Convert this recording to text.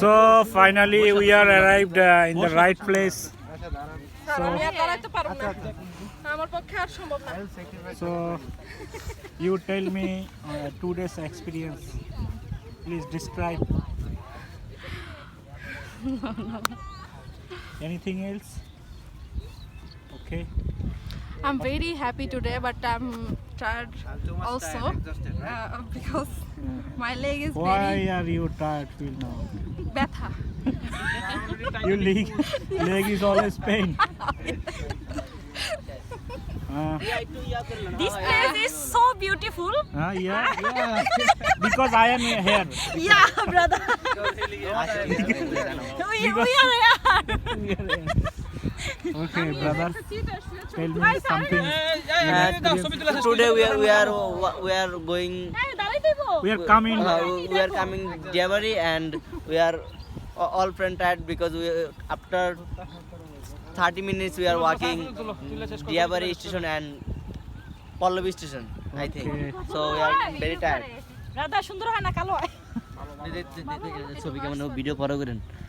So finally we are arrived in the right place. So you tell me 2 days experience. Please describe. Anything else? Okay. I'm very happy today, but I'm tired also because my leg is Why very are you tired till now? betha. Your leg is always pain. This place is so beautiful. Yeah. Because I am here. Yeah, brother. we are here. Okay, brother. Tell me something. Today we are going. We are coming. We are coming Jabari and we are all friend tired because we after 30 minutes we are walking Jabari station and Pallavi station. I think so. We are very tired. Radha সুন্দর হয় না কালো হয় ছবি কেমন video পরে করেন